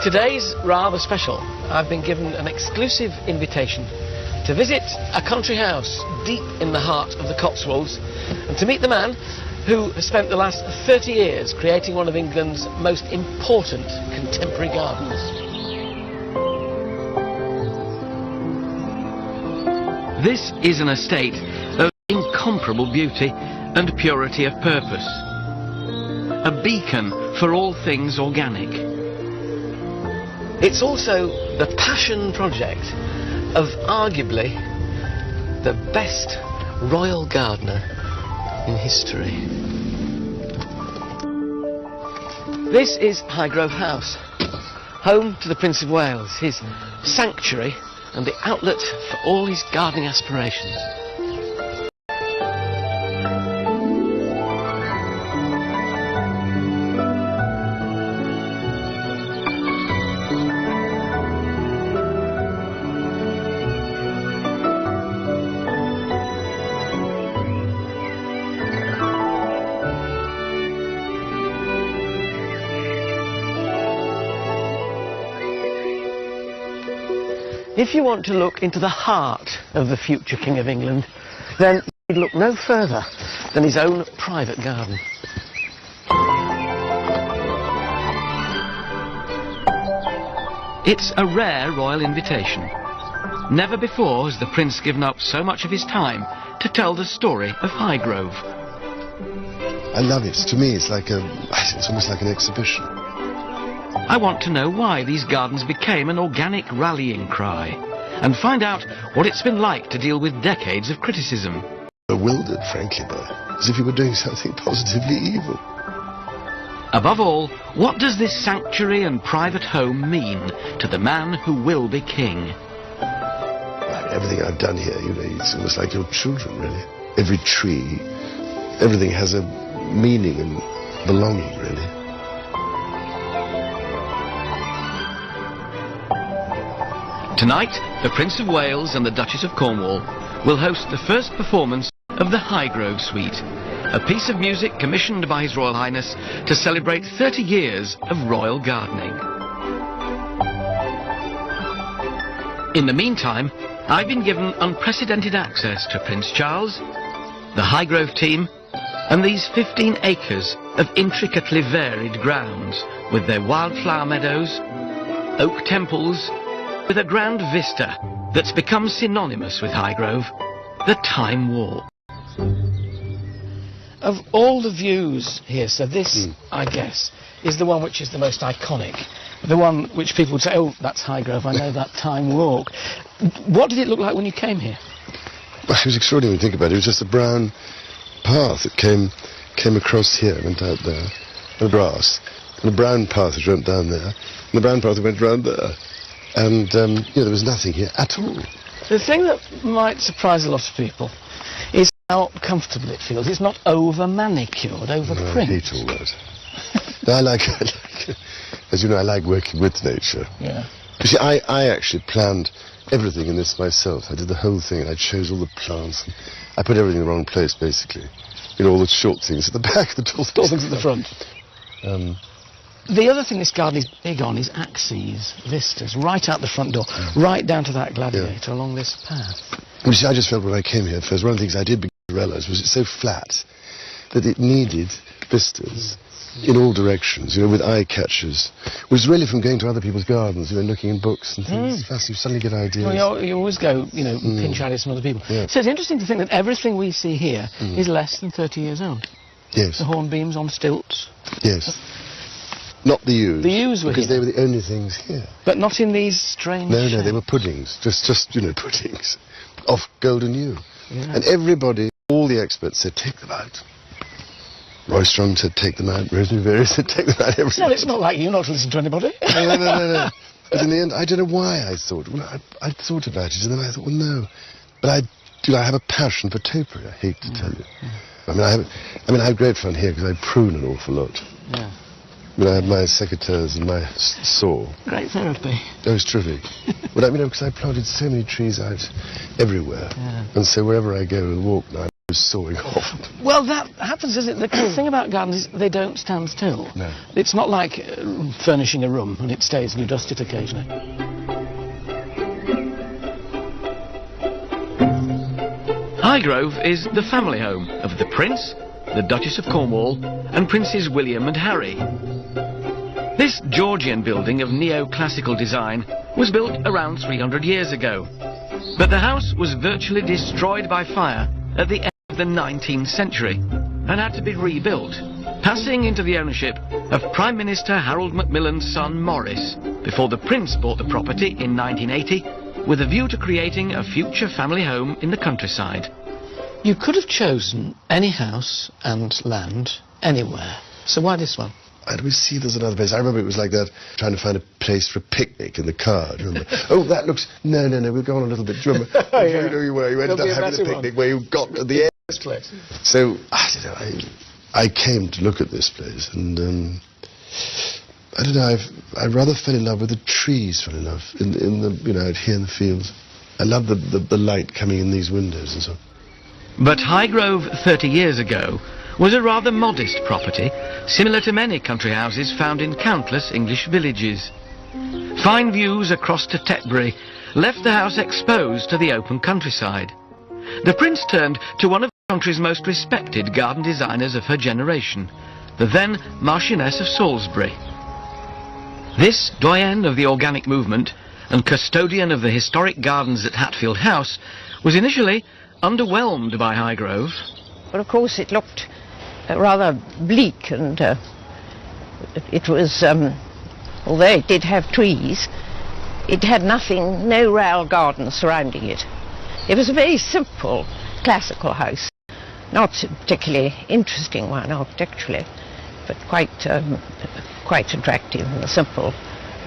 Today's rather special. I've been given an exclusive invitation to visit a country house deep in the heart of the Cotswolds and to meet the man who has spent the last 30 years creating one of England's most important contemporary gardens. This is an estate of incomparable beauty and purity of purpose. A beacon for all things organic. It's also the passion project of arguably the best royal gardener in history. This is Highgrove House, home to the Prince of Wales, his sanctuary and the outlet for all his gardening aspirations. If you want to look into the heart of the future King of England, then you'd look no further than his own private garden. It's a rare royal invitation. Never before has the Prince given up so much of his time to tell the story of Highgrove. I love it. To me, it's almost like an exhibition. I want to know why these gardens became an organic rallying cry and find out what it's been like to deal with decades of criticism. Bewildered, frankly, as if you were doing something positively evil. Above all, what does this sanctuary and private home mean to the man who will be king? Everything I've done here, it's almost like your children, really. Every tree, everything has a meaning and belonging, really. Tonight, the Prince of Wales and the Duchess of Cornwall will host the first performance of the Highgrove Suite, a piece of music commissioned by His Royal Highness to celebrate 30 years of royal gardening. In the meantime, I've been given unprecedented access to Prince Charles, the Highgrove team, and these 15 acres of intricately varied grounds with their wildflower meadows, oak temples, with a grand vista that's become synonymous with Highgrove, the Time Walk. Of all the views here, so this, I guess, is the one which is the most iconic. The one which people would say, oh, that's Highgrove, I know that Time Walk. What did it look like when you came here? Well, it was extraordinary when you think about it. It was just a brown path that came across here, went out there, and the grass, and a brown path that went down there, and the brown path that went round there. And, there was nothing here at all. The thing that might surprise a lot of people is how comfortable it feels. It's not over-manicured, over-print. I hate all that. I like, as you know, I like working with nature. Yeah. You see, I actually planned everything in this myself. I did the whole thing, and I chose all the plants. And I put everything in the wrong place, basically. All the short things at the back, the tall things at the front. The other thing this garden is big on is axes, vistas, right out the front door, right down to that gladiator along this path. Well, you see, I just felt when I came here first, one of the things I did begin to realise was it's so flat that it needed vistas in all directions, with eye catchers. It was really from going to other people's gardens, looking in books and things. You suddenly get ideas. Well, you always go, pinch ideas from other people. Yeah. So it's interesting to think that everything we see here is less than 30 years old. Yes. The hornbeams on stilts. Yes. Not the yews. The yews were because here. They were the only things here. But not in these strange No, they were puddings. Just puddings. Off golden yew. Yeah. And everybody, all the experts said, take them out. Roystrom said, take them out. Rosemary Berry said, take them out. No, it's not like you not to listen to anybody. No. But in the end, I don't know why I thought. Well, I thought about it, and then I thought, well, no. But I have a passion for topiary, I hate to tell you. I have great fun here because I prune an awful lot. Yeah. I have my secateurs and my saw. Great therapy. Oh, it's terrific. But because I planted so many trees out everywhere. Yeah. And so wherever I go and walk now, was sawing off. Well, that happens, isn't it? The thing about gardens is they don't stand still. No. It's not like furnishing a room and it stays and you dust it occasionally. Highgrove is the family home of the Prince, the Duchess of Cornwall and Princes William and Harry. This Georgian building of neoclassical design was built around 300 years ago. But the house was virtually destroyed by fire at the end of the 19th century and had to be rebuilt, passing into the ownership of Prime Minister Harold Macmillan's son Maurice before the Prince bought the property in 1980 with a view to creating a future family home in the countryside. You could have chosen any house and land anywhere, so why this one? I always see there's another place. I remember it was like that, trying to find a place for a picnic in the car. Do you remember? Oh, that looks... No, we'll go on a little bit. Do you remember? Yeah. You ended up having a picnic where you got to the end. This place. So, I don't know, I came to look at this place and, I don't know, I rather fell in love with the trees, fell in love, in the, out here in the fields. I love the light coming in these windows and so on. But Highgrove 30 years ago was a rather modest property, similar to many country houses found in countless English villages. Fine views across to Tetbury left the house exposed to the open countryside. The Prince turned to one of the country's most respected garden designers of her generation, the then Marchioness of Salisbury. This doyen of the organic movement and custodian of the historic gardens at Hatfield House was initially underwhelmed by Highgrove. Well, of course, it looked rather bleak, and it was, although it did have trees, it had nothing, no rail garden surrounding it. It was a very simple, classical house, not a particularly interesting one architecturally, but quite attractive and simple,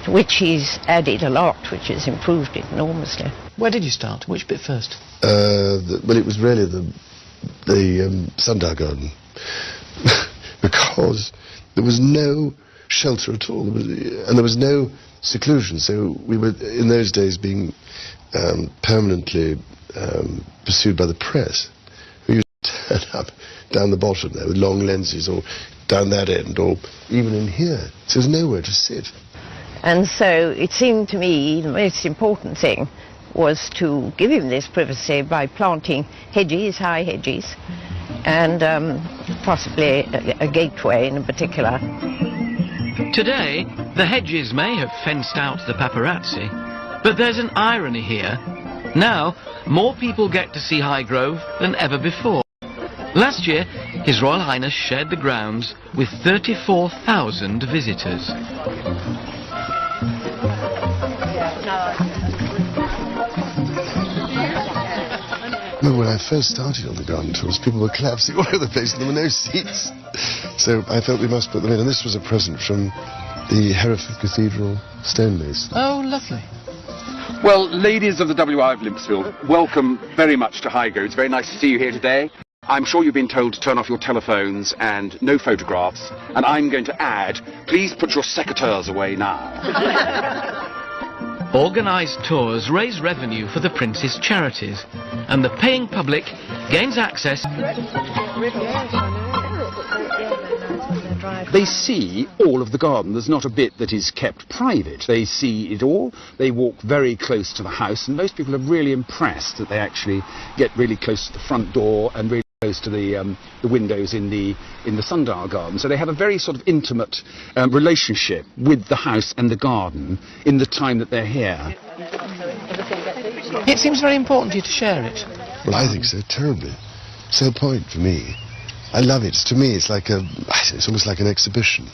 to which he's added a lot, which has improved it enormously. Where did you start? Which bit first? Well, it was really the sundial garden, because there was no shelter at all, and there was no seclusion, so we were, in those days, being permanently pursued by the press, who used to turn up down the bottom there with long lenses, or down that end, or even in here, so there was nowhere to sit. And so it seemed to me the most important thing was to give him this privacy by planting hedges, high hedges, and possibly a gateway in particular. Today, the hedges may have fenced out the paparazzi, but there's an irony here. Now, more people get to see Highgrove than ever before. Last year, His Royal Highness shared the grounds with 34,000 visitors. When I first started on the garden tours, people were collapsing all over the place and there were no seats. So I felt we must put them in, and this was a present from the Hereford Cathedral stonemason. Oh, lovely. Well, ladies of the WI of Limpsfield, welcome very much to Highgrove. It's very nice to see you here today. I'm sure you've been told to turn off your telephones and no photographs, and I'm going to add, please put your secateurs away now. Organised tours raise revenue for the Prince's charities, and the paying public gains access. They see all of the garden. There's not a bit that is kept private. They see it all. They walk very close to the house, and most people are really impressed that they actually get really close to the front door and really close to the windows in the sundial garden. So they have a very sort of intimate relationship with the house and the garden in the time that they're here. It seems very important to you to share it. Well, I think so, terribly. It's the point for me. I love it. To me, it's like it's almost like an exhibition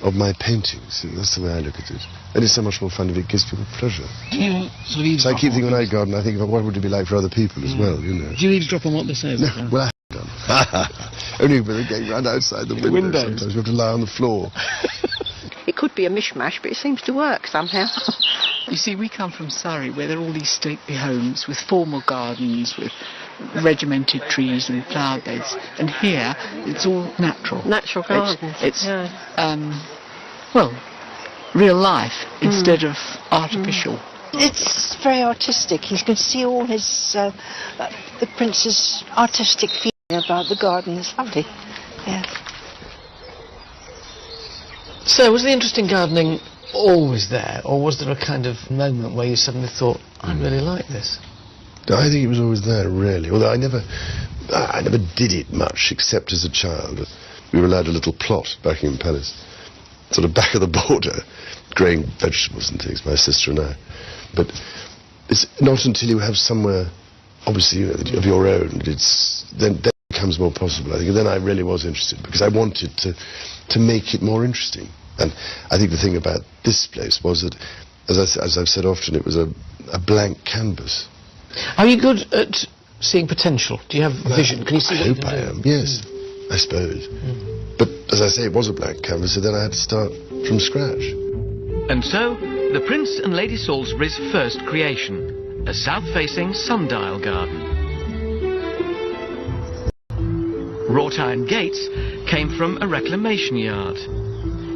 of my paintings. That's the way I look at it. And it's so much more fun if it gives people pleasure. Do you sort of So I keep thinking when I garden, I think about what would it be like for other people as well, you know. Do you eavesdrop on what they say? No, well, I haven't done. Only when they're going round outside the window. Sometimes we have to lie on the floor. It could be a mishmash, but it seems to work somehow. You see, we come from Surrey, where there are all these stately homes with formal gardens, with regimented trees and flower beds, and here it's all natural. Natural gardens. It's well, real life instead of artificial. It's very artistic. You can see all his the Prince's artistic feelings. about the garden. It's lovely. Yes. So, was the interest in gardening always there, or was there a kind of moment where you suddenly thought, I really like this? I think it was always there, really. Although I never did it much, except as a child. We were allowed a little plot back in Palace, sort of back of the border, growing vegetables and things, my sister and I. But it's not until you have somewhere, obviously, you know, of your own, then it becomes more possible, I think. And then I really was interested, because I wanted to make it more interesting. And I think the thing about this place was that, as I've said often, it was a blank canvas. Are you good at seeing potential? Do you have vision? Can you see I hope I am, yes, I suppose. But, as I say, it was a blank canvas, so then I had to start from scratch. And so, the Prince and Lady Salisbury's first creation, a south-facing sundial garden. Wrought iron gates came from a reclamation yard.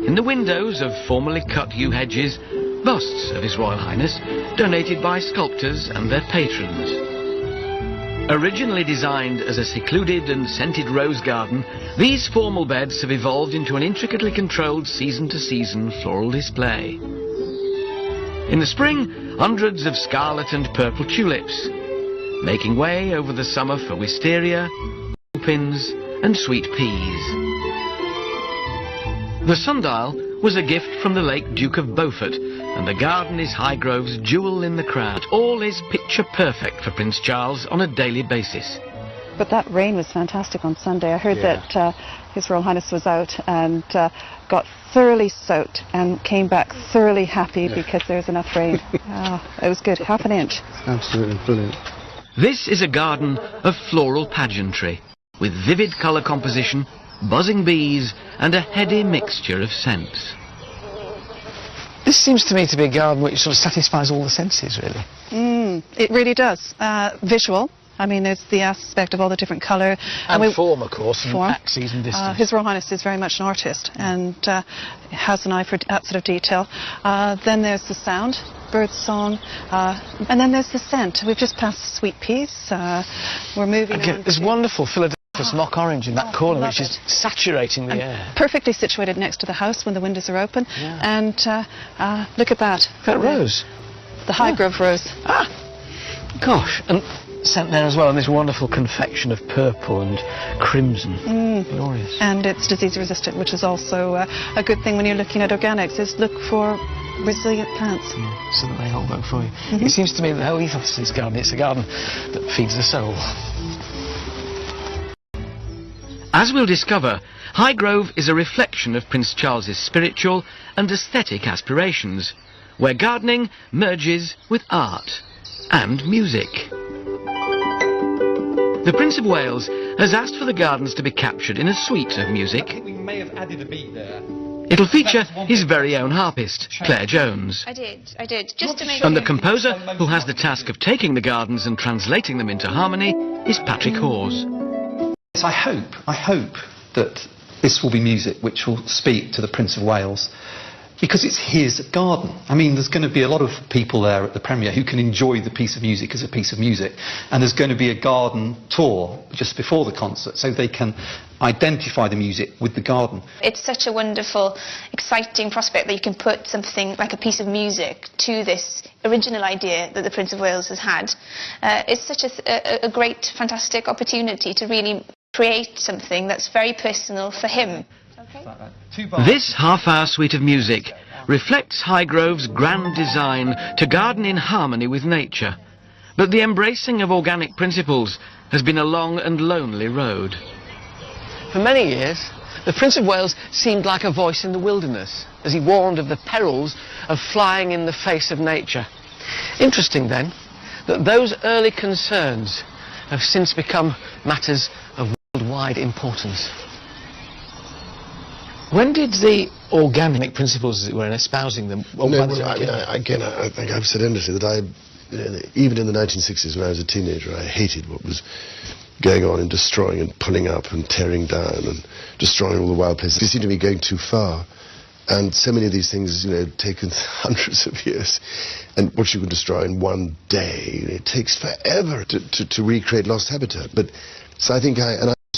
In the windows of formerly cut yew hedges, busts of His Royal Highness, donated by sculptors and their patrons. Originally designed as a secluded and scented rose garden, these formal beds have evolved into an intricately controlled season-to-season floral display. In the spring, hundreds of scarlet and purple tulips, making way over the summer for wisteria, lupins and sweet peas. The sundial was a gift from the late Duke of Beaufort, and the garden is Highgrove's jewel in the crown. All is picture perfect for Prince Charles on a daily basis. But that rain was fantastic on Sunday. I heard that His Royal Highness was out and got thoroughly soaked and came back thoroughly happy because there was enough rain. It was good, half an inch. Absolutely brilliant. This is a garden of floral pageantry, with vivid colour composition, buzzing bees and a heady mixture of scents. This seems to me to be a garden which sort of satisfies all the senses, really. It really does. Visual. I mean, there's the aspect of all the different colour. And form, of course, and axes and distance. His Royal Highness is very much an artist and has an eye for that sort of detail. Then there's the sound, bird song, and then there's the scent. We've just passed sweet peas. We're moving on. There's wonderful Philadelphia mock orange in that corner, which is saturating the air. Perfectly situated next to the house when the windows are open. And look at that. That rose. The Highgrove rose. Gosh, and scent there as well, and this wonderful confection of purple and crimson. Glorious. And it's disease resistant, which is also a good thing when you're looking at organics, is look for resilient plants. So that they hold up for you. It seems to me that the whole ethos of this garden, it's a garden that feeds the soul. As we'll discover, Highgrove is a reflection of Prince Charles's spiritual and aesthetic aspirations, where gardening merges with art and music. The Prince of Wales has asked for the gardens to be captured in a suite of music. I think we may have added a beat there. It'll feature his very own harpist, Claire Jones. I did. Just to make And the composer who has the task of taking the gardens and translating them into harmony is Patrick Hawes. I hope that this will be music which will speak to the Prince of Wales, because it's his garden. I mean, there's going to be a lot of people there at the premiere who can enjoy the piece of music as a piece of music, and there's going to be a garden tour just before the concert, so they can identify the music with the garden. It's such a wonderful, exciting prospect that you can put something like a piece of music to this original idea that the Prince of Wales has had. It's such a great, fantastic opportunity to really create something that's very personal for him. This half-hour suite of music reflects Highgrove's grand design to garden in harmony with nature, but the embracing of organic principles has been a long and lonely road. For many years, the Prince of Wales seemed like a voice in the wilderness, as he warned of the perils of flying in the face of nature. Interesting, then, that those early concerns have since become matters of worldwide importance. When did the organic principles, as it were, in espousing them... I think I've said endlessly that even in the 1960s when I was a teenager, I hated what was going on in destroying and pulling up and tearing down and destroying all the wild places. It seemed to me going too far. And so many of these things, taken hundreds of years. And what you can destroy in one day, it takes forever to recreate lost habitat. But so I think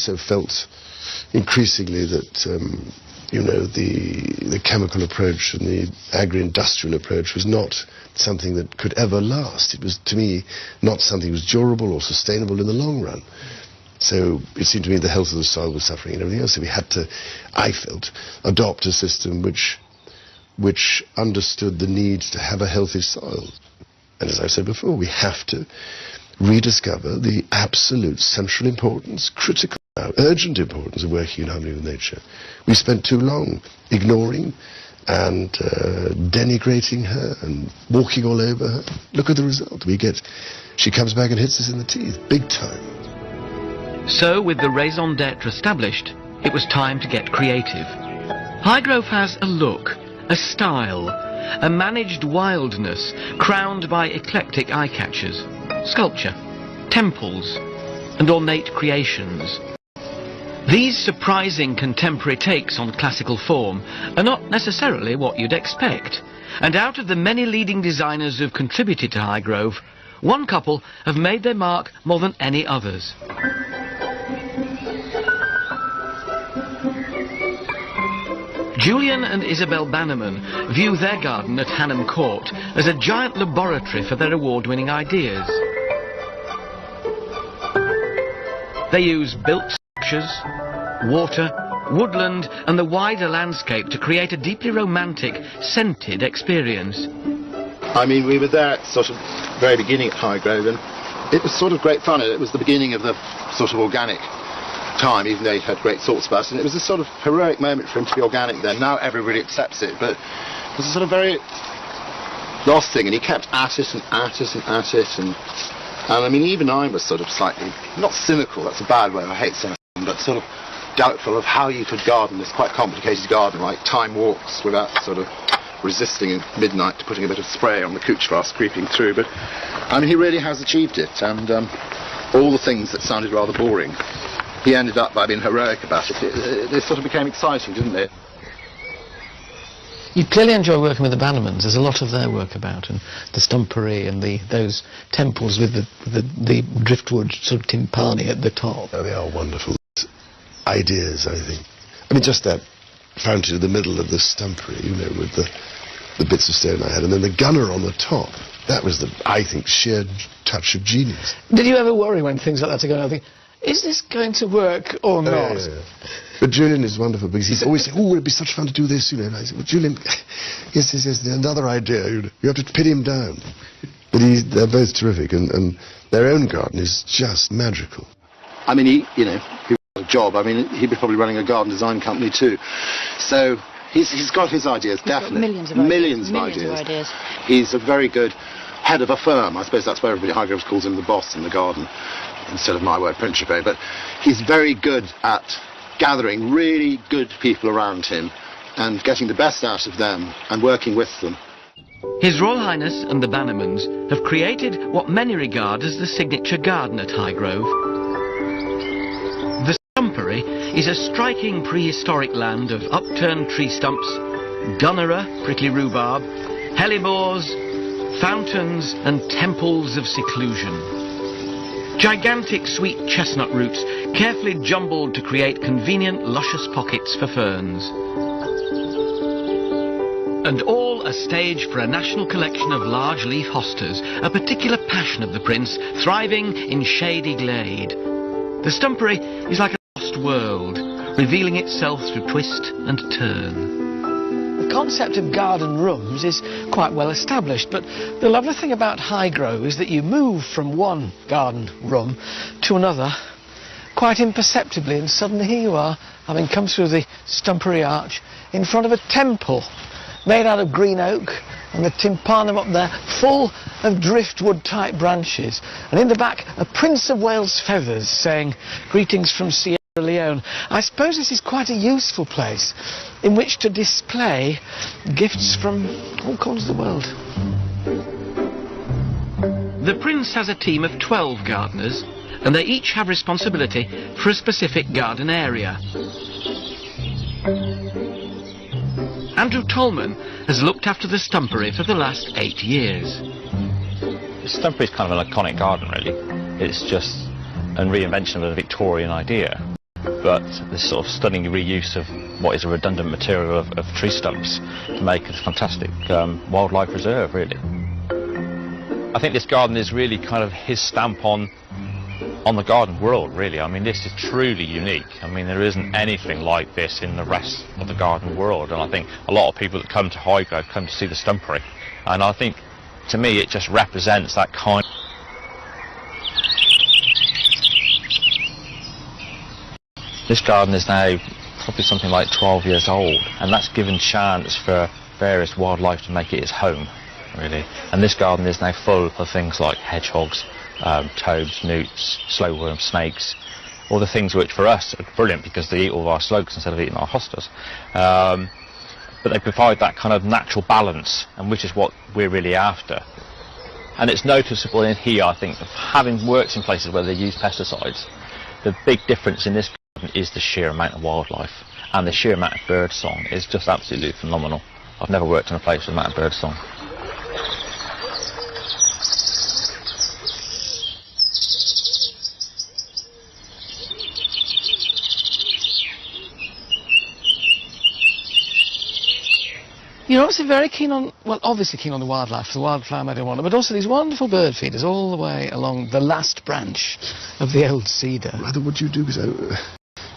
also felt increasingly that, you know, the chemical approach and the agri-industrial approach was not something that could ever last. It was, to me, not something that was durable or sustainable in the long run. So it seemed to me the health of the soil was suffering and everything else. So we had to, I felt, adopt a system which understood the need to have a healthy soil. And as I said before, we have to rediscover the absolute central importance, critical, urgent importance of working in harmony with nature. We spent too long ignoring and denigrating her and walking all over her. Look at the result. She comes back and hits us in the teeth, big time. So, with the raison d'etre established, it was time to get creative. Highgrove has a look, a style, a managed wildness crowned by eclectic eye-catchers, sculpture, temples, and ornate creations. These surprising contemporary takes on classical form are not necessarily what you'd expect, and out of the many leading designers who've contributed to Highgrove, one couple have made their mark more than any others. Julian and Isabel Bannerman view their garden at Hannam Court as a giant laboratory for their award-winning ideas. They use built structures, water, woodland and the wider landscape to create a deeply romantic, scented experience. I mean, we were there at sort of very beginning at Highgrove, and it was sort of great fun. It was the beginning of the sort of organic time, even though he had great thoughts about it. And it was a sort of heroic moment for him to be organic then. Now everybody accepts it, but it was a sort of very lost thing, and he kept at it and at it and at it, and I mean, even I was sort of slightly, not cynical, that's a bad word, I hate cynicism, but sort of doubtful of how you could garden this quite complicated garden, like time walks, without sort of resisting at midnight to putting a bit of spray on the couch grass creeping through. But I mean, he really has achieved it, and all the things that sounded rather boring, he ended up by being heroic about it. They sort of became exciting, didn't they? You clearly enjoy working with the Bannermans. There's a lot of their work about, and the stumpery and those temples with the driftwood sort of timpani at the top. Oh, they are wonderful ideas, I think. I mean, just that fountain in the middle of the stumpery, you know, with the bits of stone I had, and then the gunner on the top. That was I think, sheer touch of genius. Did you ever worry when things like that are going on? Think, is this going to work or not? Yeah. But Julian is wonderful because he's always saying, oh, it'd be such fun to do this, you know. And I said, well, Julian, yes, another idea. You have to pin him down. But they're both terrific, and their own garden is just magical. I mean, he has a job. I mean, he'd be probably running a garden design company too. So he's got his ideas, definitely. Millions of ideas. He's a very good head of a firm. I suppose that's where everybody at Highgrove calls him the boss in the garden, instead of my word, principe. But he's very good at gathering really good people around him and getting the best out of them and working with them. His Royal Highness and the Bannermans have created what many regard as the signature garden at Highgrove. The stumpery is a striking prehistoric land of upturned tree stumps, gunnera, prickly rhubarb, hellebores, fountains and temples of seclusion. Gigantic sweet chestnut roots carefully jumbled to create convenient luscious pockets for ferns. And all a stage for a national collection of large leaf hostas, a particular passion of the Prince, thriving in shady glade. The stumpery is like a lost world, revealing itself through twist and turn. The concept of garden rooms is quite well established, but the lovely thing about Highgrove is that you move from one garden room to another quite imperceptibly, and suddenly here you are, having come through the stumpery arch in front of a temple made out of green oak, and the tympanum up there full of driftwood type branches, and in the back a Prince of Wales feathers saying greetings from Sierra Leone. I suppose this is quite a useful place in which to display gifts from all corners of the world. The Prince has a team of 12 gardeners, and they each have responsibility for a specific garden area. Andrew Tolman has looked after the stumpery for the last 8 years. The stumpery is kind of an iconic garden, really. It's just a reinvention of a Victorian idea. but this sort of stunning reuse of what is a redundant material of tree stumps to make a fantastic wildlife reserve, really. I think this garden is really kind of his stamp on the garden world, really. I mean, this is truly unique. I mean, there isn't anything like this in the rest of the garden world, and I think a lot of people that come to Highgrove come to see the stumpery, and I think, to me, it just represents that kind. This garden is now probably something like 12 years old, and that's given chance for various wildlife to make it its home, really. And this garden is now full of things like hedgehogs, toads, newts, slowworm, snakes, all the things which for us are brilliant because they eat all of our slugs instead of eating our hostas. But they provide that kind of natural balance, and which is what we're really after. And it's noticeable in here, I think, of having worked in places where they use pesticides. The big difference in this garden is the sheer amount of wildlife, and the sheer amount of bird song is just absolutely phenomenal. I've never worked in a place with the amount of bird song. You're obviously very keen on, well, obviously keen on the wildlife, the wildflower meadow wonder, but also these wonderful bird feeders all the way along the last branch of the old cedar. Rather, what do you do? Because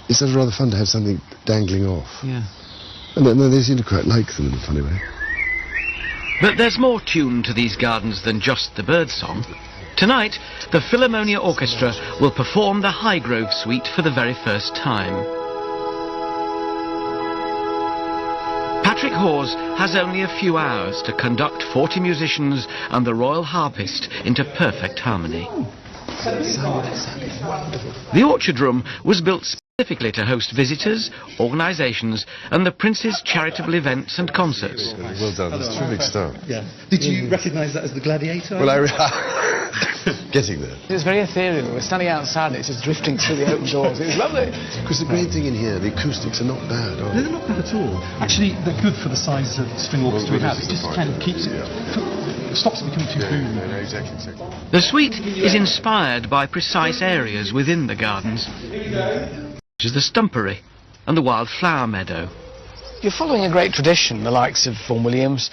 it's rather fun to have something dangling off. Yeah. And they seem to quite like them in a funny way. But there's more tune to these gardens than just the bird song. Tonight, the Philharmonia Orchestra will perform the Highgrove Suite for the very first time. Patrick Hawes has only a few hours to conduct 40 musicians and the royal harpist into perfect harmony. The Orchard Room was built specifically to host visitors, organisations and the Prince's charitable events and concerts. Well done, that's terrific stuff. Yeah. Did you recognise that as the Gladiator? Well, getting there. It was very ethereal. We're standing outside and it's just drifting through the open doors. It was lovely. Because the great thing in here, the acoustics are not bad, are they? They're not bad at all. Actually, they're good for the size of string orchestra we have. It just kind of keeps it, stops it becoming too boomy. No, exactly. The suite is inspired by precise areas within the gardens, which is the stumpery and the wildflower meadow. You're following a great tradition, the likes of Vaughan Williams,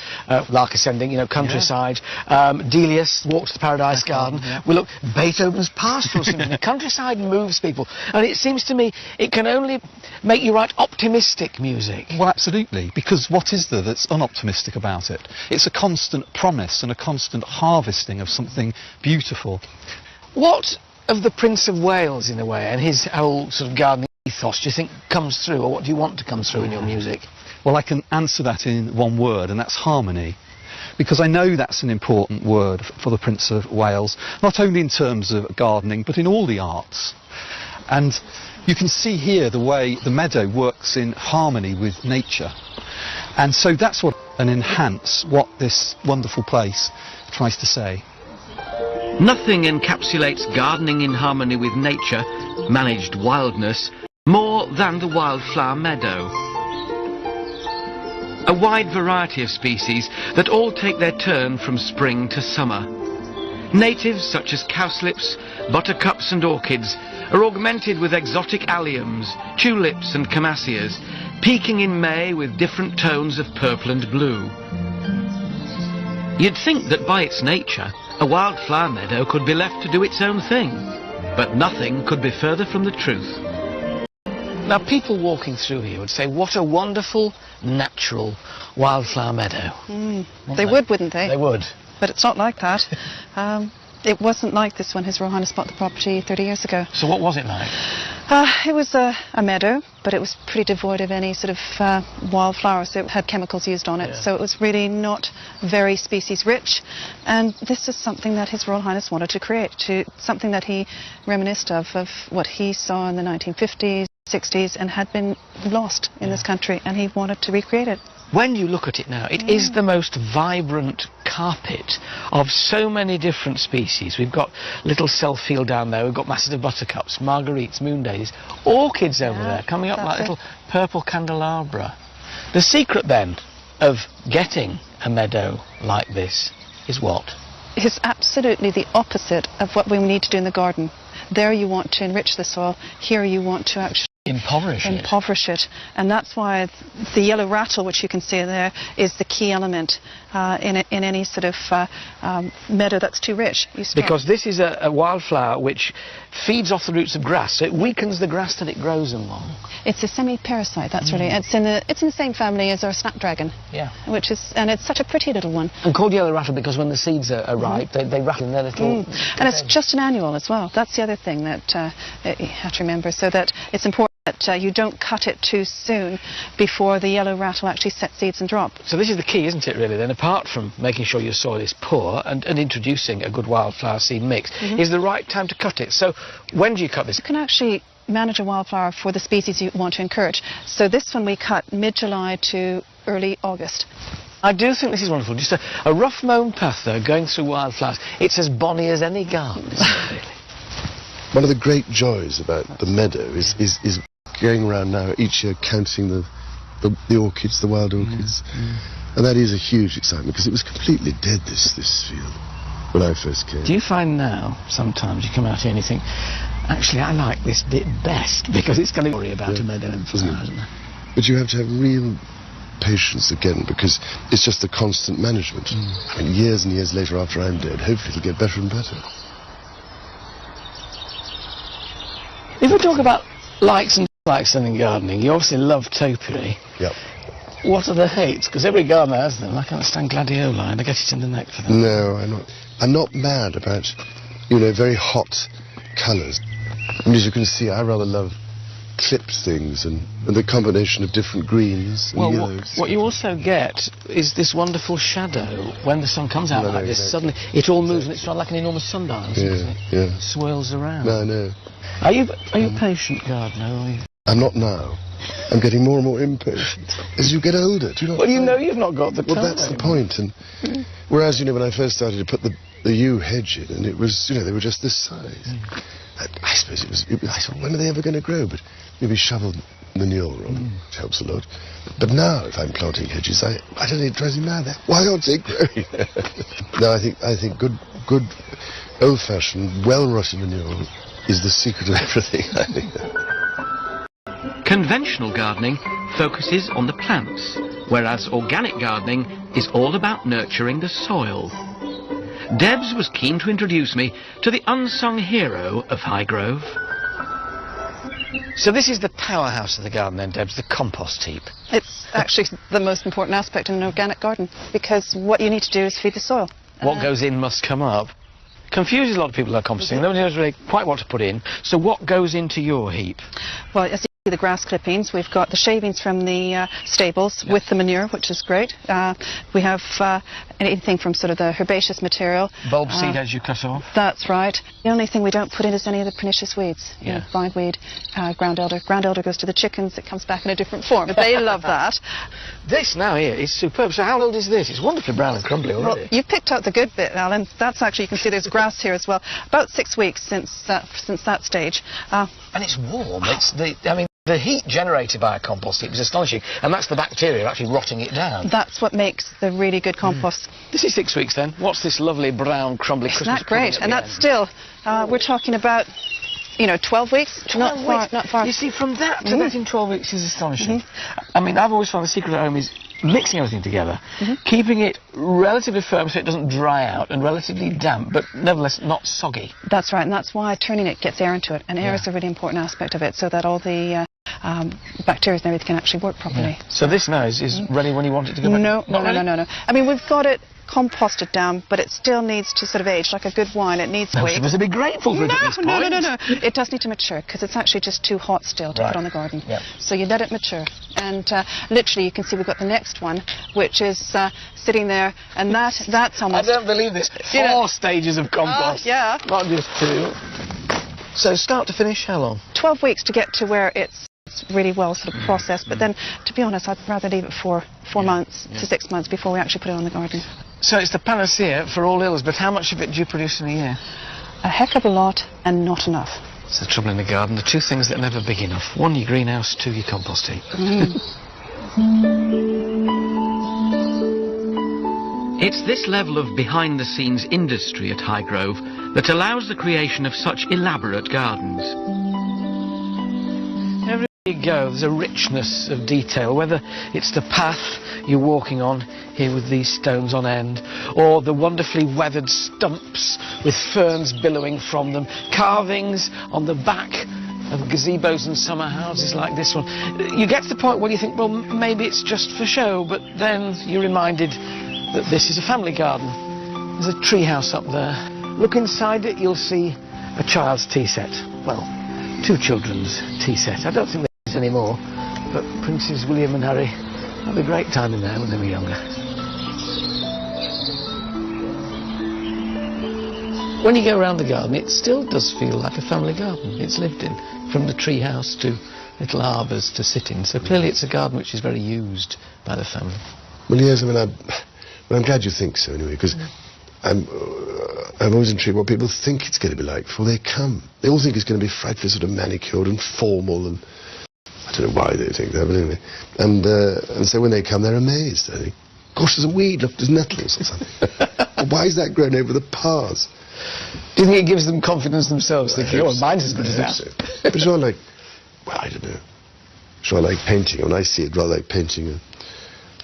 Lark Ascending, you know, Countryside, Delius, Walk to the Paradise Garden. Yeah. We look, Beethoven's Pastoral Symphony. Countryside moves people, and it seems to me it can only make you write optimistic music. Well, absolutely, because what is there that's unoptimistic about it? It's a constant promise and a constant harvesting of something beautiful. What of the Prince of Wales, in a way, and his whole sort of gardening ethos do you think comes through, or what do you want to come through in your music? Well, I can answer that in one word, and that's harmony. Because I know that's an important word for the Prince of Wales, not only in terms of gardening, but in all the arts. And you can see here the way the meadow works in harmony with nature. And so that's what, and enhance what this wonderful place tries to say. Nothing encapsulates gardening in harmony with nature, managed wildness, more than the wildflower meadow. A wide variety of species that all take their turn from spring to summer. Natives such as cowslips, buttercups and orchids are augmented with exotic alliums, tulips and camassias, peaking in May with different tones of purple and blue. You'd think that by its nature, a wildflower meadow could be left to do its own thing, but nothing could be further from the truth. Now, people walking through here would say, what a wonderful, natural wildflower meadow. They would, wouldn't they? They would. But it's not like that. It wasn't like this when His Royal Highness bought the property 30 years ago. So what was it like? It was a meadow, but it was pretty devoid of any sort of wildflowers. It had chemicals used on it, yeah. So it was really not very species rich. And this is something that His Royal Highness wanted to create, something that he reminisced of what he saw in the 1950s, 60s, and had been lost in this country, and he wanted to recreate it. When you look at it now, it is the most vibrant carpet of so many different species. We've got little self-field down there, we've got masses of buttercups, marguerites, moondaisies, orchids over there, coming up like little purple candelabra. The secret then of getting a meadow like this is what? It's absolutely the opposite of what we need to do in the garden. There you want to enrich the soil, here you want to actually impoverish it. And that's why the yellow rattle, which you can see there, is the key element in any sort of meadow that's too rich. Because this is a wildflower which feeds off the roots of grass, so it weakens the grass that it grows along. It's a semi-parasite, that's really. It's in the same family as our snapdragon. Yeah. And it's such a pretty little one. And called yellow rattle because when the seeds are ripe, they rattle in their little... And it's just an annual as well. That's the other thing that you have to remember, so that it's important that you don't cut it too soon before the yellow rattle actually sets seeds and drop. So this is the key, isn't it, really, then, apart from making sure your soil is poor and introducing a good wildflower seed mix, is the right time to cut it. So when do you cut this? You can actually manage a wildflower for the species you want to encourage. So this one we cut mid-July to early August. I do think this is wonderful. Just a rough mown path, though, going through wildflowers. It's as bonny as any garden. One of the great joys about the meadow is going around now each year counting the orchids, the wild orchids. And that is a huge excitement because it was completely dead, this field, when I first came. Do you find now, sometimes you come out here and you think, actually, I like this bit best because it's going to worry about a meadow and flowers, isn't it? But you have to have real patience again because it's just the constant management. I mean, years and years later after I'm dead, hopefully it'll get better and better. If we talk about likes and dislikes in gardening, you obviously love topiary. Yep. What are the hates? Because every gardener has them. I can't stand gladioli and I get it in the neck for them. No, I'm not mad about, very hot colours. I mean, as you can see, I rather love clipped things and the combination of different greens and yellows. What you also get is this wonderful shadow. When the sun comes out like this, suddenly it all moves and it's not like an enormous sundial. Yeah. Swirls around. No. Are you a patient gardener? Or are you? I'm not now. I'm getting more and more impatient as you get older. Do you know? Well, you've not got the time. Well, that's the point. And whereas, when I first started to put the yew hedge in, and it was, they were just this size. I suppose I thought, when are they ever going to grow? But maybe shovel manure on, which helps a lot. But now, if I'm planting hedges, I don't know, it drives me mad. Why aren't they growing? No, I think good old-fashioned, well-rotted manure is the secret of everything, I think. Conventional gardening focuses on the plants, whereas organic gardening is all about nurturing the soil. Debs was keen to introduce me to the unsung hero of Highgrove. So this is the powerhouse of the garden then, Debs, the compost heap. It's actually the most important aspect in an organic garden because what you need to do is feed the soil. What goes in must come up. Confuses a lot of people about composting. Nobody knows really quite what to put in. So what goes into your heap? Well, as you see, the grass clippings, we've got the shavings from the stables with the manure, which is great. We have anything from sort of the herbaceous material. Bulb seed as you cut off? That's right. The only thing we don't put in is any of the pernicious weeds. Bindweed, ground elder. Ground elder goes to the chickens, it comes back in a different form. They love that. This now here is superb. So how old is this? It's wonderfully brown and crumbly already. Well, you picked out the good bit, Alan. That's actually, you can see there's grass here as well. About 6 weeks since that stage. And it's warm. The heat generated by a compost heap is astonishing, and that's the bacteria actually rotting it down. That's what makes the really good compost. This is 6 weeks then. What's this lovely brown, crumbly Christmas Isn't that great? And that's still, we're talking about, 12 weeks? 12 weeks. Not far. You see, from that to that in 12 weeks is astonishing. I mean, I've always found the secret at home is mixing everything together, keeping it relatively firm so it doesn't dry out, and relatively damp, but nevertheless not soggy. That's right, and that's why turning it gets air into it, and air is a really important aspect of it, so that all the bacteria and everything can actually work properly. So this now is ready when you want it to go back? No. I mean, we've got it composted down, but it still needs to sort of age like a good wine. It needs weeks. You must be grateful for it at this point. No. It does need to mature because it's actually just too hot still to put on the garden. So you let it mature, and literally you can see we've got the next one, which is sitting there, and that's almost. I don't believe this. 4 stages of compost. Yeah. Not just 2. So start to finish, how long? 12 weeks to get to where it's really well sort of processed, but then, to be honest, I'd rather leave it for 4 months to 6 months before we actually put it on the garden. So it's the panacea for all ills, but how much of it do you produce in a year? A heck of a lot, and not enough. It's the trouble in the garden, the 2 things that are never big enough. 1, your greenhouse, 2, your compost heap. It's this level of behind-the-scenes industry at Highgrove that allows the creation of such elaborate gardens. You go, there's a richness of detail, whether it's the path you're walking on here with these stones on end, or the wonderfully weathered stumps with ferns billowing from them, carvings on the back of gazebos and summer houses like this one. You get to the point where you think, well, maybe it's just for show, but then you're reminded that this is a family garden. There's a tree house up there. Look inside it, you'll see a child's tea set. Well, 2 children's tea set. I don't think anymore, but Princes William and Harry had a great time in there when they were younger. When you go around the garden, it still does feel like a family garden. It's lived in, from the tree house to little arbours to sit in. So clearly it's a garden which is very used by the family. Well, yes, I mean, I'm glad you think so anyway, because I'm always intrigued what people think it's going to be like before they come. They all think it's going to be frightfully sort of manicured and formal, and I don't know why they think that, but anyway. And so when they come, they're amazed. They think, gosh, there's a weed, look, there's nettles or something. Well, why is that grown over the paths? Do you think it gives them confidence themselves, thinking, oh, mine's as good as that? So. But it's not like, well, I don't know. It's not like painting. When I see it, rather like painting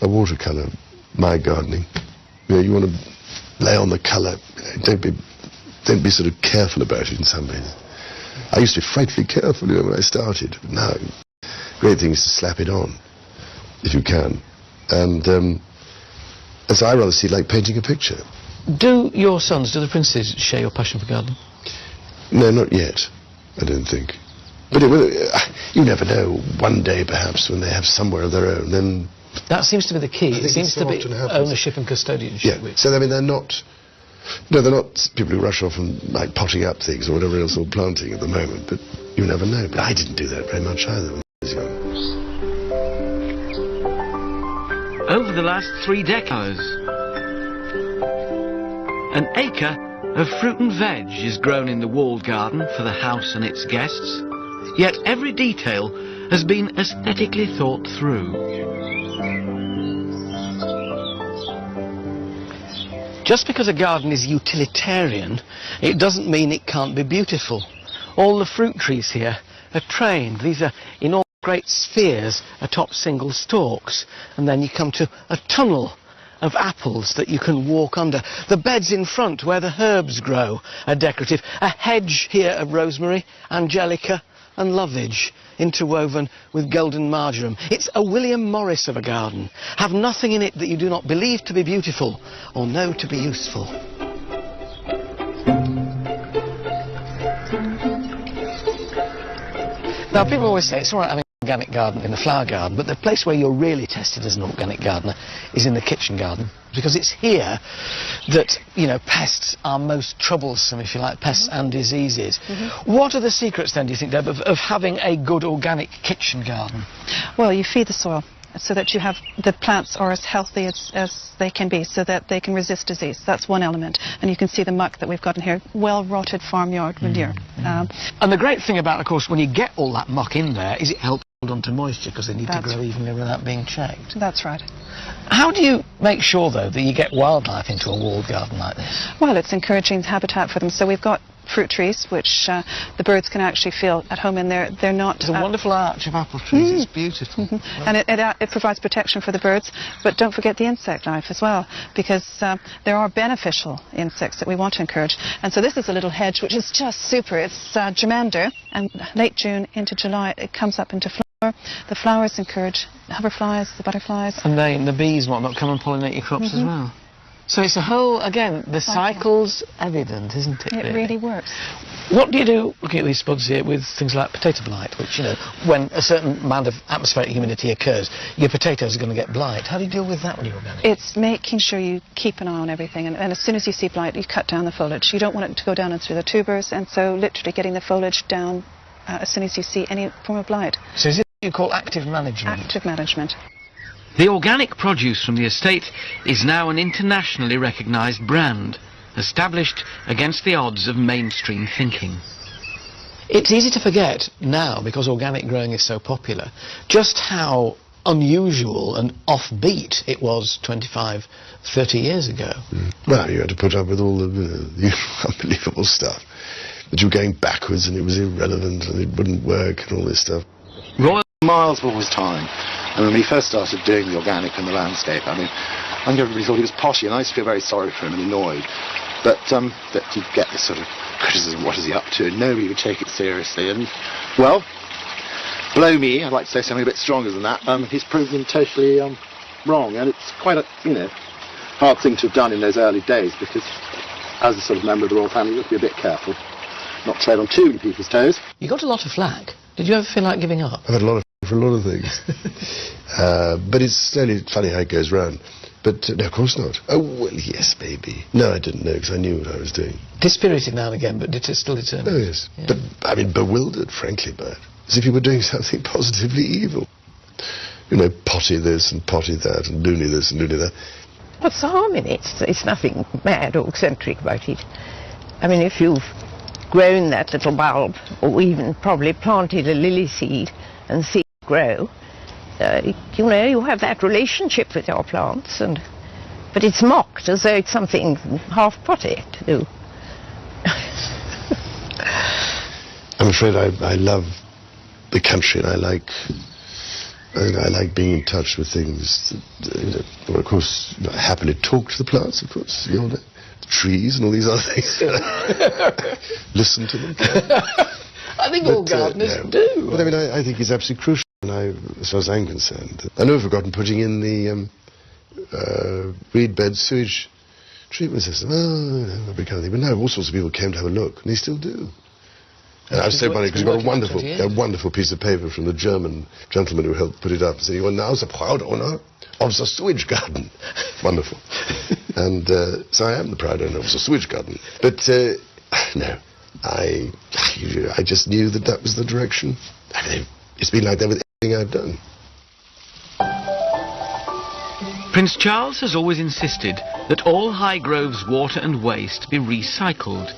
a watercolour, my gardening. You know, you want to lay on the colour. Don't be sort of careful about it in some ways. I used to be frightfully careful, you know, when I started. But now, great thing is to slap it on, if you can. And so I rather see it like painting a picture. Do your sons, do the princes, share your passion for gardening? No, not yet, I don't think. But you never know. One day, perhaps, when they have somewhere of their own, then... That seems to be the key. It seems to be ownership and custodianship. Yeah, so I mean, they're not... No, they're not people who rush off and, like, potting up things or whatever else, or planting at the moment, but you never know. But I didn't do that very much either when I was young. Over the last 3 decades, an acre of fruit and veg is grown in the walled garden for the house and its guests, yet every detail has been aesthetically thought through. Just because a garden is utilitarian, it doesn't mean it can't be beautiful. All the fruit trees here are trained. These are in all great spheres atop single stalks, and then you come to a tunnel of apples that you can walk under. The beds in front where the herbs grow are decorative. A hedge here of rosemary, angelica and lovage, interwoven with golden marjoram. It's a William Morris of a garden. Have nothing in it that you do not believe to be beautiful or know to be useful. Now, people always say it's all right having an organic garden in a flower garden, but the place where you're really tested as an organic gardener is in the kitchen garden, because it's here that, you know, pests are most troublesome, if you like, pests and diseases. What are the secrets then, do you think, Deb, of having a good organic kitchen garden? Well, you feed the soil so that you have the plants are as healthy as they can be, so that they can resist disease. That's one element. And you can see the muck that we've got in here, well-rotted farmyard manure. And the great thing about, of course, when you get all that muck in there, is it helps hold on to moisture, because they need to grow evenly without being checked. That's right. How do you make sure, though, that you get wildlife into a walled garden like this? Well, it's encouraging habitat for them. So we've got fruit trees, which the birds can actually feel at home in there. They're not... There's a wonderful arch of apple trees. It's beautiful. And it provides protection for the birds, but don't forget the insect life as well, because there are beneficial insects that we want to encourage. And so this is a little hedge which is just super. It's germander, and late June into July it comes up into flower. The flowers encourage the hoverflies, the butterflies. And the bees and whatnot come and pollinate your crops as well. So it's a whole, again, the cycle's evident, isn't it? It really works. What do you do, looking at these spuds here, with things like potato blight, which, you know, when a certain amount of atmospheric humidity occurs, your potatoes are going to get blight. How do you deal with that when you're organic? It's making sure you keep an eye on everything, and as soon as you see blight, you cut down the foliage. You don't want it to go down and through the tubers, and so literally getting the foliage down as soon as you see any form of blight. So is it what you call active management? Active management. The organic produce from the estate is now an internationally recognised brand, established against the odds of mainstream thinking. It's easy to forget now, because organic growing is so popular, just how unusual and offbeat it was 25, 30 years ago. Well, you had to put up with all the unbelievable stuff. That you were going backwards and it was irrelevant and it wouldn't work and all this stuff. Royal miles before his time. And when he first started doing the organic and the landscape, I mean, I think everybody thought he was potty, and I used to feel very sorry for him and annoyed. But that he'd get this sort of criticism, what is he up to? And nobody would take it seriously. And, well, blow me, I'd like to say something a bit stronger than that. He's proven totally wrong, and it's quite a, hard thing to have done in those early days, because as a sort of member of the royal family, you have to be a bit careful, not tread on too many people's toes. You got a lot of flack. Did you ever feel like giving up? I've had a lot of for a lot of things. But it's slowly funny how it goes round. But no, of course not. Oh, well, yes, maybe. No, I didn't know, because I knew what I was doing. Dispirited now and again, but still determined. Oh, yes. Yeah. But, I mean, bewildered, frankly, by it. As if you were doing something positively evil. Potty this and potty that, and loony this and loony that. What's the harm in it? It's nothing mad or eccentric about it. I mean, if you've grown that little bulb, or even probably planted a lily seed and see it grow, you have that relationship with your plants, but it's mocked as though it's something half potty to do. I'm afraid I love the country, and I like being in touch with things. Of course, I happily talk to the plants, of course, the trees and all these other things. Listen to them. I think all gardeners do. But I mean, I think it's absolutely crucial, and as far as I'm concerned. I never forgotten putting in the reed bed sewage treatment system. That kind of thing. But now all sorts of people came to have a look, and they still do. And I was so funny because we got a wonderful piece of paper from the German gentleman who helped put it up, and said, "You are now the proud owner of the sewage garden." Wonderful. And so I am the proud owner of the sewage garden. But no, I just knew that was the direction. I mean, it's been like that with everything I've done. Prince Charles has always insisted that all Highgrove's water and waste be recycled.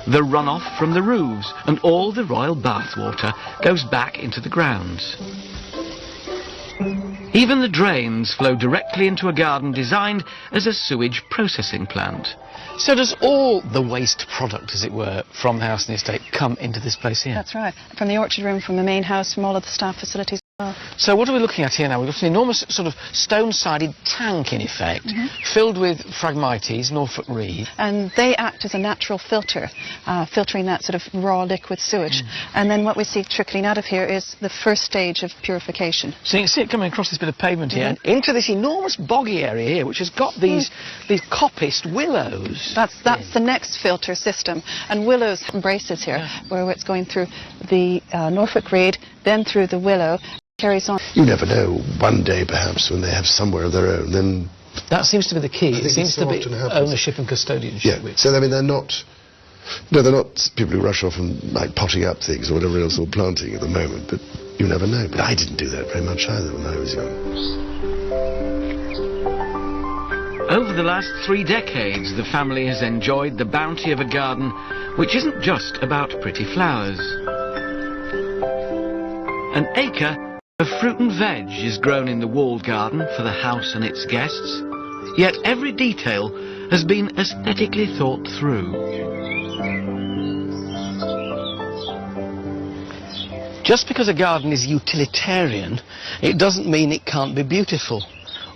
The runoff from the roofs and all the royal bathwater goes back into the grounds. Even the drains flow directly into a garden designed as a sewage processing plant. So does all the waste product, as it were, from the house and the estate come into this place here? That's right. From the orchard room, from the main house, from all of the staff facilities. So what are we looking at here now? We've got an enormous sort of stone-sided tank, in effect, filled with Phragmites, Norfolk reed. And they act as a natural filter, filtering that sort of raw liquid sewage. And then what we see trickling out of here is the first stage of purification. So you can see it coming across this bit of pavement here and into this enormous boggy area here, which has got these coppiced willows. That's the next filter system. And willows embraces here, where it's going through the Norfolk reed, then through the willow. Carries on. You never know. One day, perhaps, when they have somewhere of their own, then... That seems to be the key. It seems to be ownership and custodianship. Yeah. So, I mean, they're not people who rush off and, like, potting up things or whatever else, or planting at the moment, but you never know. But I didn't do that very much either when I was young. Over the last 3 decades, the family has enjoyed the bounty of a garden which isn't just about pretty flowers. An acre of fruit and veg is grown in the walled garden for the house and its guests, yet every detail has been aesthetically thought through. Just because a garden is utilitarian, it doesn't mean it can't be beautiful.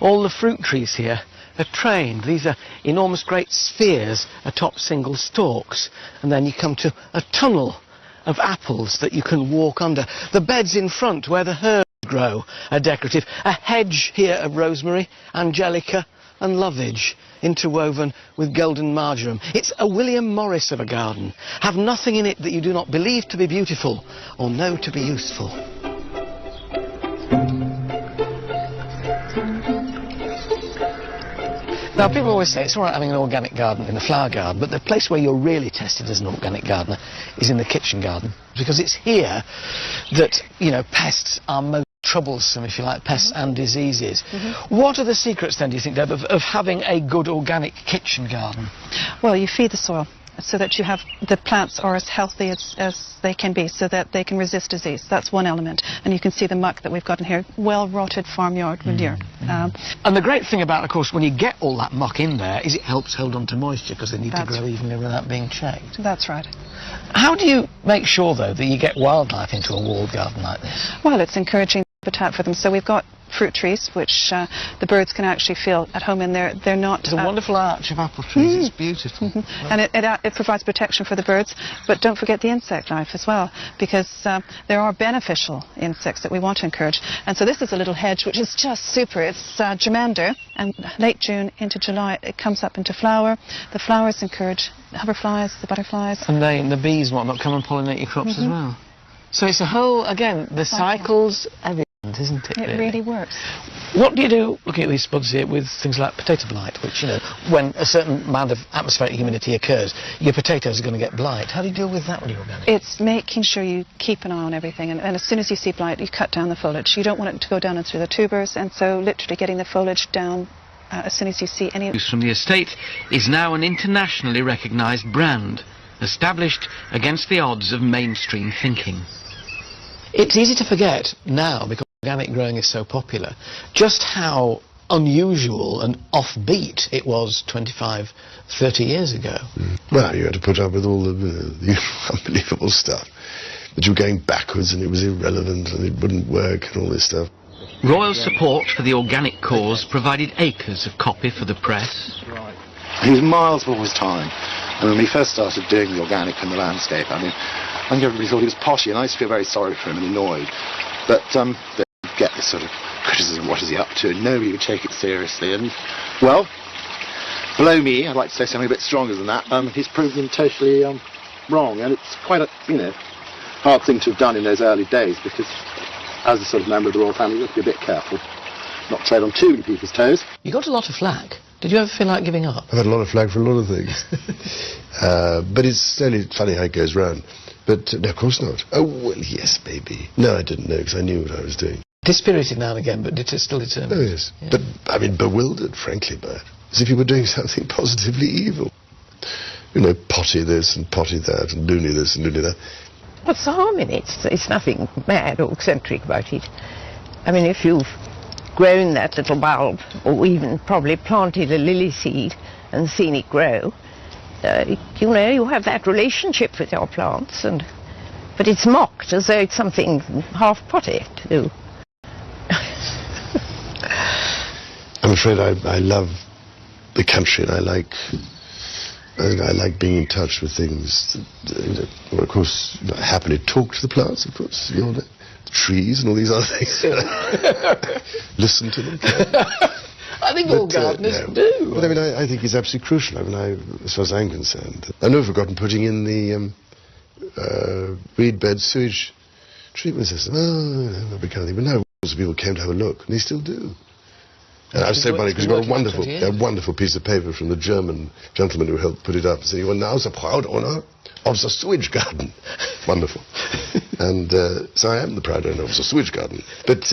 All the fruit trees here are trained. These are enormous great spheres atop single stalks, and then you come to a tunnel of apples that you can walk under. The beds in front where the herbs grow are decorative. A hedge here of rosemary, angelica and lovage, interwoven with golden marjoram. It's a William Morris of a garden. Have nothing in it that you do not believe to be beautiful or know to be useful. Now, people always say it's all right having an organic garden in a flower garden, but the place where you're really tested as an organic gardener is in the kitchen garden, because it's here that, pests are most troublesome, if you like, pests and diseases. What are the secrets, then, do you think, Deb, of having a good organic kitchen garden? Well, you feed the soil. so that you have the plants are as healthy as they can be, so that they can resist disease. That's one element. And you can see the muck that we've got in here, well-rotted farmyard manure. And the great thing about, of course, when you get all that muck in there, is it helps hold on to moisture, because they need to grow evenly without being checked. That's right. How do you make sure, though, that you get wildlife into a walled garden like this? Well, it's encouraging habitat for them. So we've got fruit trees, which the birds can actually feel at home in there. They're not... There's a wonderful arch of apple trees. It's beautiful. And it provides protection for the birds, but don't forget the insect life as well, because there are beneficial insects that we want to encourage. And so this is a little hedge which is just super. It's germander, and late June into July it comes up into flower. The flowers encourage the hoverflies, the butterflies. And the bees and whatnot come and pollinate your crops as well. So it's a whole, again, the cycles, everything, isn't it? It really works. What do you do, looking at these spuds here, with things like potato blight, which, you know, when a certain amount of atmospheric humidity occurs, your potatoes are going to get blight. How do you deal with that when you're organic? It's making sure you keep an eye on everything, and as soon as you see blight, you cut down the foliage. You don't want it to go down and through the tubers, and so literally getting the foliage down as soon as you see any... From the estate is now an internationally recognised brand, established against the odds of mainstream thinking. It's easy to forget now, because organic growing is so popular, just how unusual and offbeat it was 25, 30 years ago. Well, you had to put up with all the unbelievable stuff. That you were going backwards and it was irrelevant and it wouldn't work and all this stuff. Royal support for the organic cause provided acres of copy for the press. He was miles before his time. And when we first started doing the organic and the landscape, I think everybody thought he was poshy, and I used to feel very sorry for him and annoyed. But they get this sort of criticism, what is he up to? And nobody would take it seriously. And, well, below me, I'd like to say something a bit stronger than that, he's proven totally wrong. And it's quite a, hard thing to have done in those early days, because as a sort of member of the royal family, you have to be a bit careful, not tread on too many people's toes. You got a lot of flack. Did you ever feel like giving up? I've had a lot of flack for a lot of things. But it's only funny how it goes round. But no, of course not. Oh, well, yes, maybe. No, I didn't know, because I knew what I was doing. Dispirited now and again, but still determined. Oh, yes. Yeah. But, I mean, bewildered, frankly, by it. As if you were doing something positively evil. You know, potty this and potty that, and loony this and loony that. What's the harm in it? It's nothing mad or eccentric about it. I mean, if you've grown that little bulb, or even probably planted a lily seed and seen it grow, you have that relationship with your plants, but it's mocked as though it's something half potty to do. I'm afraid I love the country, and I like being in touch with things. Well, of course, I happily talk to the plants, of course, the trees and all these other things. Listen to them. I think all gardeners do. But I mean, I think it's absolutely crucial. I mean, as far as I'm concerned, I've never forgotten putting in the reed bed sewage treatment system. Oh, that kind of thing. But now lots of people came to have a look, and they still do. And I was so funny because we got a wonderful piece of paper from the German gentleman who helped put it up, saying, "You are now the proud owner of the sewage garden." Wonderful. And so I am the proud owner of the sewage garden. But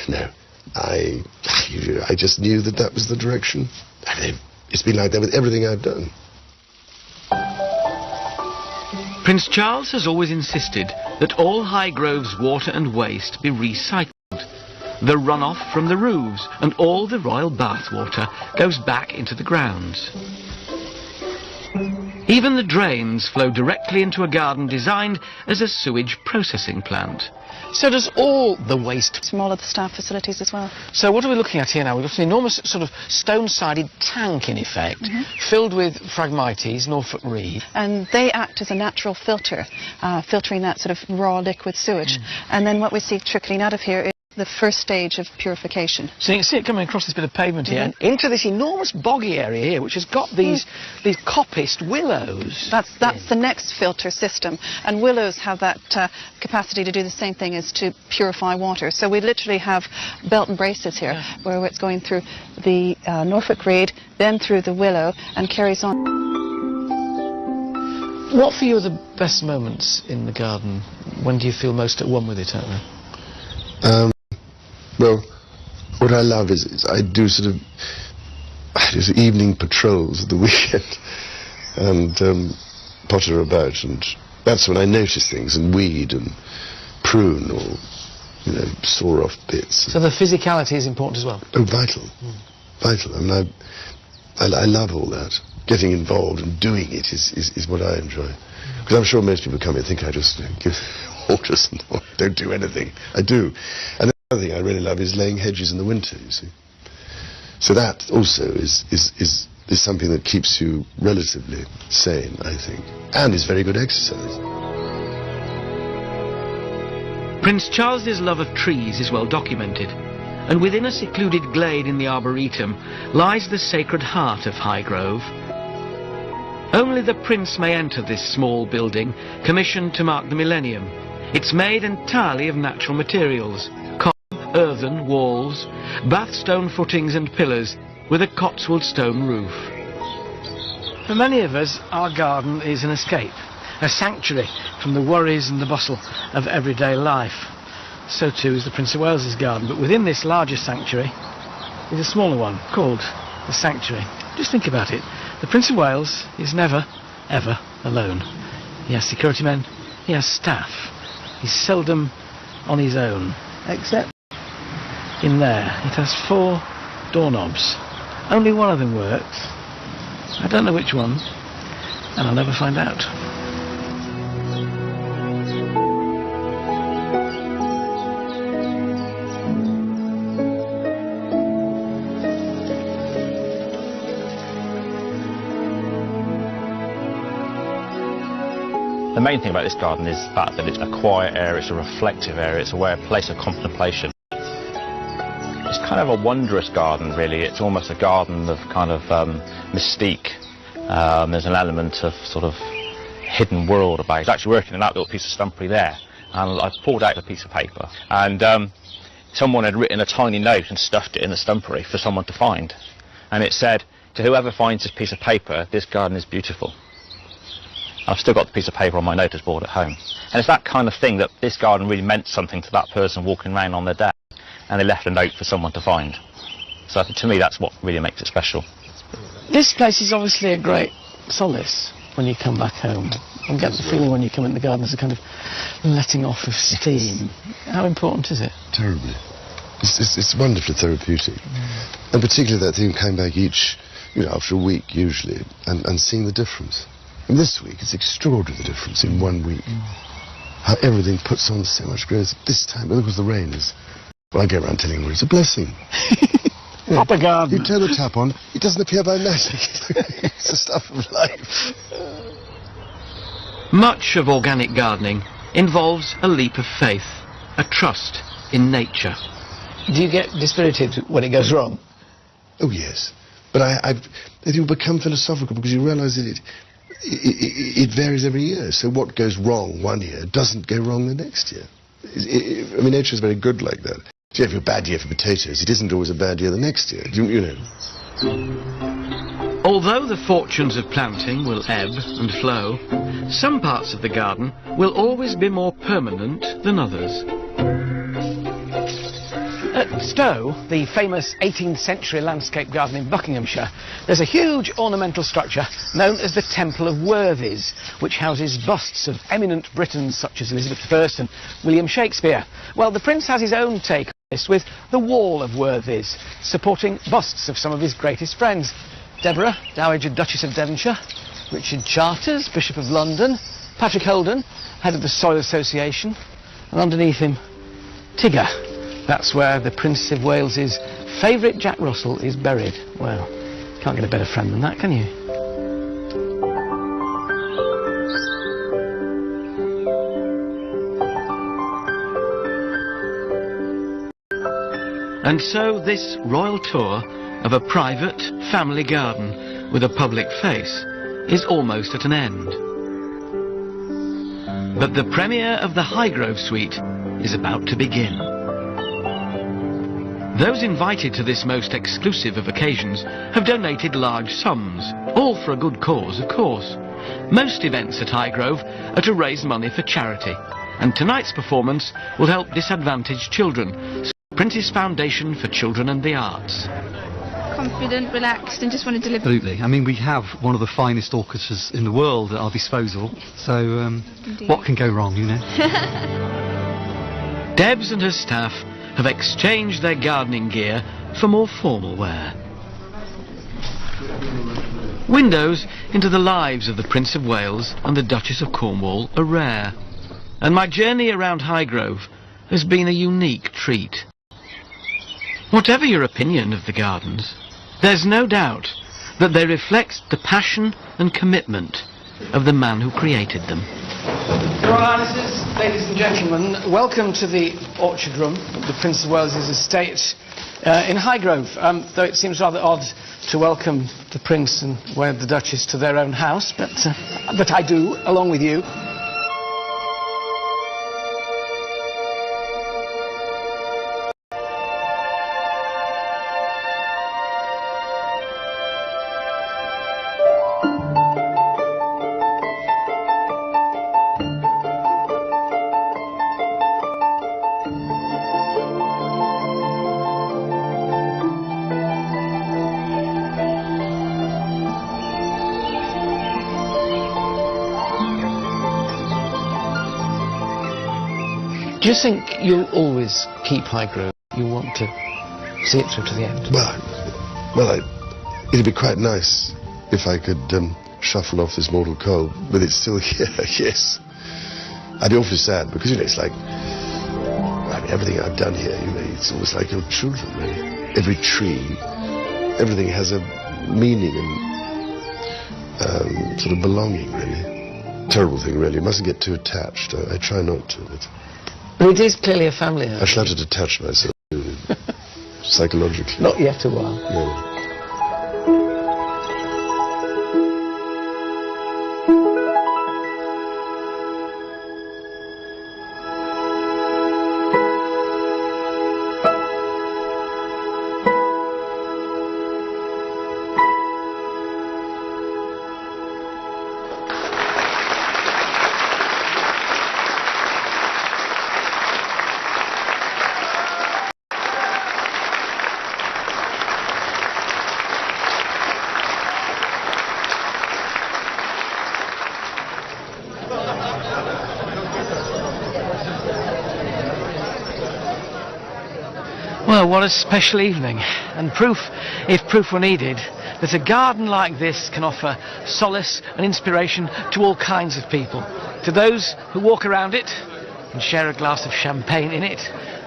no, I just knew that was the direction. It's been like that with everything I've done. Prince Charles has always insisted that all Highgrove's water and waste be recycled. The runoff from the roofs and all the royal bathwater goes back into the grounds. Even the drains flow directly into a garden designed as a sewage processing plant. So does all the waste... From all of the staff facilities as well. So what are we looking at here now? We've got an enormous sort of stone-sided tank, in effect, filled with Phragmites, Norfolk reed. And they act as a natural filter, filtering that sort of raw liquid sewage. And then what we see trickling out of here is the first stage of purification. So you can see it coming across this bit of pavement here and into this enormous boggy area here, which has got these coppiced willows. That's the next filter system, and willows have that capacity to do the same thing as to purify water. So we literally have belt and braces here, where it's going through the Norfolk reed, then through the willow, and carries on. What for you are the best moments in the garden? When do you feel most at one with it, Anna? Well, what I love is I do sort of evening patrols at the weekend, and potter about, and that's when I notice things and weed and prune or, you know, saw off bits. So the physicality is important as well? Oh, vital. Vital. I mean, I love all that. Getting involved and doing it is what I enjoy. Because I'm sure most people come here and think I just give orders and don't do anything. I do. And the other thing I really love is laying hedges in the winter, you see. So that also is something that keeps you relatively sane, I think, and is very good exercise. Prince Charles's love of trees is well documented, and within a secluded glade in the Arboretum lies the Sacred Heart of Highgrove. Only the Prince may enter this small building, commissioned to mark the millennium. It's made entirely of natural materials, earthen walls, bath stone footings and pillars, with a Cotswold stone roof. For many of us, our garden is an escape, a sanctuary from the worries and the bustle of everyday life. So too is the Prince of Wales's garden, but within this larger sanctuary is a smaller one called the Sanctuary. Just think about it. The Prince of Wales is never, ever alone. He has security men, he has staff. He's seldom on his own, except in there. It has 4 doorknobs. Only one of them works. I don't know which one, and I'll never find out. The main thing about this garden is the fact that it's a quiet area, it's a reflective area, it's a place of contemplation. It's kind of a wondrous garden, really. It's almost a garden of kind of mystique. There's an element of sort of hidden world about it. I was actually working on that little piece of stumpery there, and I pulled out a piece of paper, and someone had written a tiny note and stuffed it in the stumpery for someone to find. And it said, "To whoever finds this piece of paper, this garden is beautiful." I've still got the piece of paper on my notice board at home. And it's that kind of thing, that this garden really meant something to that person walking around on their day, and they left a note for someone to find. So to me, that's what really makes it special. This place is obviously a great solace when you come back home. I get the feeling when you come in the garden there's a kind of letting off of steam. How important is it? Terribly. It's wonderfully therapeutic. And particularly that thing coming back each, after a week usually, and seeing the difference. And this week, it's extraordinary, the difference in 1 week. How everything puts on so much growth. This time, because the rain is... Well, I go around telling everyone it's a blessing. Proper garden. You turn the tap on, it doesn't appear by magic. It's the stuff of life. Much of organic gardening involves a leap of faith, a trust in nature. Do you get dispirited when it goes wrong? Oh, yes. But I think you become philosophical because you realise that it varies every year. So what goes wrong one year doesn't go wrong the next year. I mean, nature is very good like that. So if you have a bad year for potatoes, it isn't always a bad year the next year. You know. Although the fortunes of planting will ebb and flow, some parts of the garden will always be more permanent than others. At Stowe, the famous 18th century landscape garden in Buckinghamshire, there's a huge ornamental structure known as the Temple of Worthies, which houses busts of eminent Britons such as Elizabeth I and William Shakespeare. Well, the Prince has his own take on this with the Wall of Worthies, supporting busts of some of his greatest friends. Deborah, Dowager Duchess of Devonshire, Richard Charters, Bishop of London, Patrick Holden, head of the Soil Association, and underneath him, Tigger. That's where the Prince of Wales's favourite Jack Russell is buried. Well, can't get a better friend than that, can you? And so this royal tour of a private family garden with a public face is almost at an end. But the premiere of the Highgrove Suite is about to begin. Those invited to this most exclusive of occasions have donated large sums, all for a good cause, of course. Most events at Highgrove are to raise money for charity, and tonight's performance will help disadvantaged children, Prince's Foundation for Children and the Arts. confident, relaxed, and just want to deliver. Absolutely. I mean, we have one of the finest orchestras in the world at our disposal, so what can go wrong, you know? Debs and her staff have exchanged their gardening gear for more formal wear. Windows into the lives of the Prince of Wales and the Duchess of Cornwall are rare, and my journey around Highgrove has been a unique treat. Whatever your opinion of the gardens, there's no doubt that they reflect the passion and commitment of the man who created them. Your Highnesses, ladies and gentlemen, welcome to the orchard room of the Prince of Wales's estate in Highgrove. Though it seems rather odd to welcome the Prince and the Duchess to their own house, but I do, along with you. Do you think you'll always keep Highgrove? You want to see it through to the end? Well, it'd be quite nice if I could shuffle off this mortal coil, but it's still here, yes. I'd be awfully sad, because, you know, it's like, I mean, everything I've done here, you know, it's almost like your children, really. Every tree, everything has a meaning and sort of belonging, really. Terrible thing, really. You mustn't get too attached. I try not to, but it is clearly a family home. I shall have to detach myself psychologically. Not yet a while. No. Well, what a special evening, and proof, if proof were needed, that a garden like this can offer solace and inspiration to all kinds of people. To those who walk around it and share a glass of champagne in it,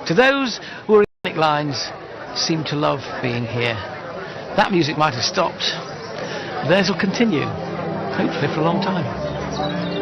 to those who are in lines seem to love being here. That music might have stopped. Theirs will continue, hopefully for a long time.